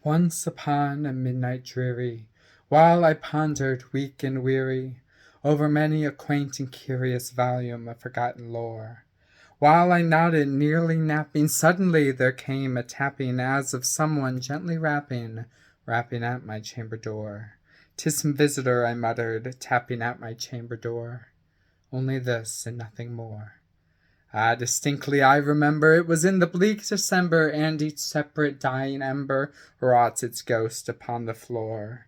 Once upon a midnight dreary, while I pondered, weak and weary, over many a quaint and curious volume of forgotten lore, while I nodded, nearly napping, suddenly there came a tapping as of someone gently rapping at my chamber door. "'Tis some visitor," I muttered, tapping at my chamber door. Only this and nothing more. Ah, distinctly I remember it was in the bleak December, and each separate dying ember wrought its ghost upon the floor.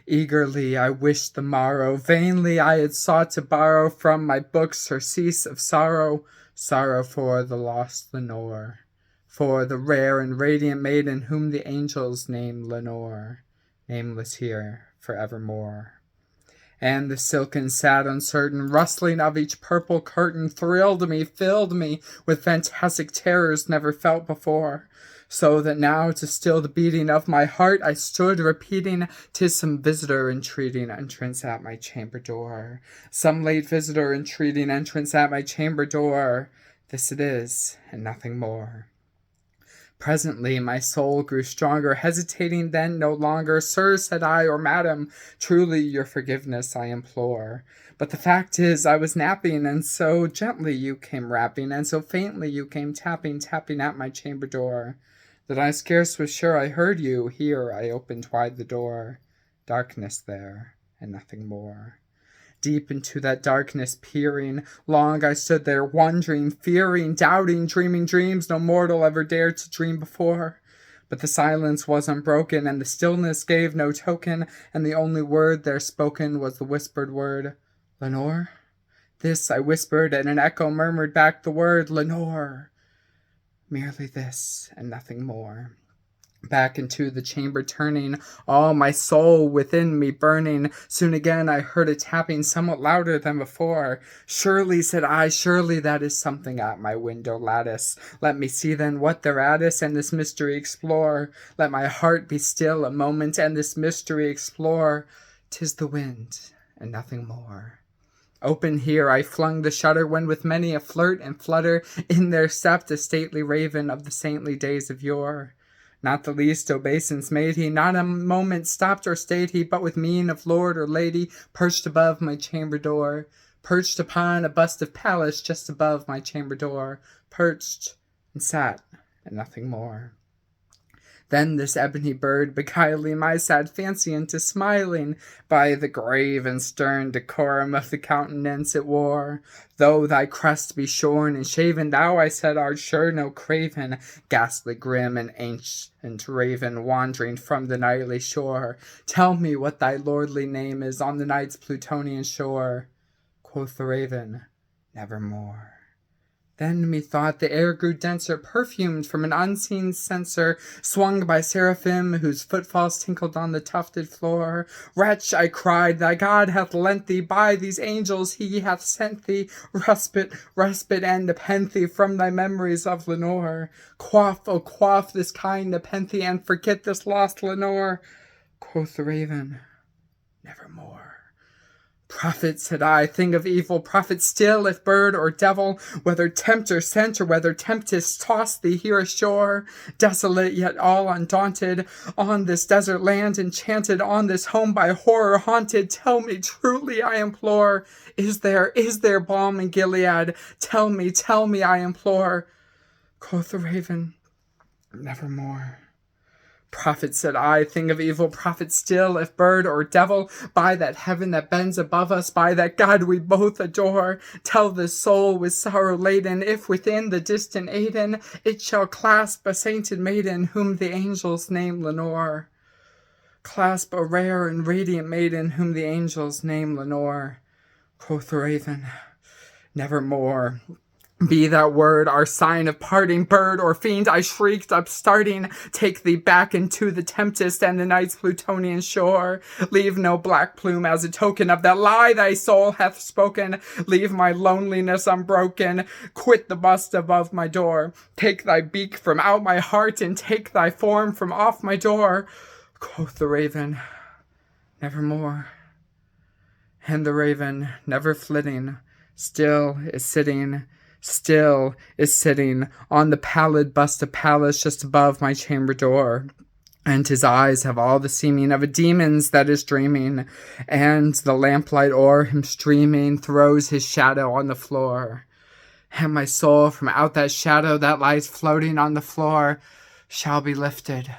Eagerly I wished the morrow, vainly I had sought to borrow from my books surcease of sorrow, sorrow for the lost Lenore, for the rare and radiant maiden whom the angels name Lenore, nameless here forevermore. And the silken, sad, uncertain rustling of each purple curtain thrilled me, filled me with fantastic terrors never felt before, so that now to still the beating of my heart I stood repeating, "'Tis some visitor entreating entrance at my chamber door, some late visitor entreating entrance at my chamber door. This it is, and nothing more." Presently my soul grew stronger, hesitating then no longer. "Sir," said I, "or madam, truly your forgiveness I implore. But the fact is I was napping, and so gently you came rapping, and so faintly you came tapping at my chamber door, that I scarce was sure I heard you. Here I opened wide the door. Darkness there, and nothing more. Deep into that darkness peering, long I stood there wondering, fearing, doubting, dreaming dreams no mortal ever dared to dream before. But the silence was unbroken, and the stillness gave no token, and the only word there spoken was the whispered word, "Lenore?" This I whispered, and an echo murmured back the word, "Lenore." Merely this, and nothing more. Back into the chamber turning, all my soul within me burning, soon again I heard a tapping somewhat louder than before. "Surely," said I, "surely that is something at my window lattice. Let me see then what thereat is, and this mystery explore. Let my heart be still a moment, and this mystery explore. 'Tis the wind, and nothing more." Open here I flung the shutter, when with many a flirt and flutter in there stepped a stately raven of the saintly days of yore. Not the least obeisance made he, not a moment stopped or stayed he, but with mien of lord or lady perched above my chamber door, perched upon a bust of Pallas just above my chamber door, perched and sat, and nothing more. Then this ebony bird beguiling my sad fancy into smiling, by the grave and stern decorum of the countenance it wore. "Though thy crest be shorn and shaven, thou," I said, "art sure no craven, ghastly, grim, and ancient raven, wandering from the nightly shore. Tell me what thy lordly name is on the night's Plutonian shore." Quoth the raven, "Nevermore." Then methought the air grew denser, perfumed from an unseen censer, swung by seraphim whose footfalls tinkled on the tufted floor. "Wretch," I cried, "thy God hath lent thee, by these angels he hath sent thee, respite, and nepenthe from thy memories of Lenore. Quaff, oh quaff this kind nepenthe, and forget this lost Lenore." Quoth the raven, "Nevermore." "Prophet," said I, "thing of evil, prophet still, if bird or devil, whether tempter sent or whether tempest tossed thee here ashore, desolate yet all undaunted, on this desert land enchanted, on this home by horror haunted, tell me truly, I implore, is there balm in Gilead? Tell me, I implore." Quoth the raven, "Nevermore." "Prophet," said I, "thing of evil, prophet still, if bird or devil, by that heaven that bends above us, by that God we both adore, tell this soul with sorrow laden, if within the distant Aidenn it shall clasp a sainted maiden, whom the angels name Lenore. Clasp a rare and radiant maiden, whom the angels name Lenore." Quoth the raven, "Nevermore." "Be that word our sign of parting, bird or fiend," I shrieked, upstarting, "take thee back into the tempest and the night's Plutonian shore. Leave no black plume as a token of that lie thy soul hath spoken. Leave my loneliness unbroken. Quit the bust above my door. Take thy beak from out my heart, and take thy form from off my door." Quoth the raven, "Nevermore." And the raven, never flitting, still is sitting on the pallid bust of Pallas just above my chamber door. and his eyes have all the seeming of a demon's that is dreaming, and the lamplight o'er him streaming throws his shadow on the floor. And my soul from out that shadow that lies floating on the floor shall be lifted,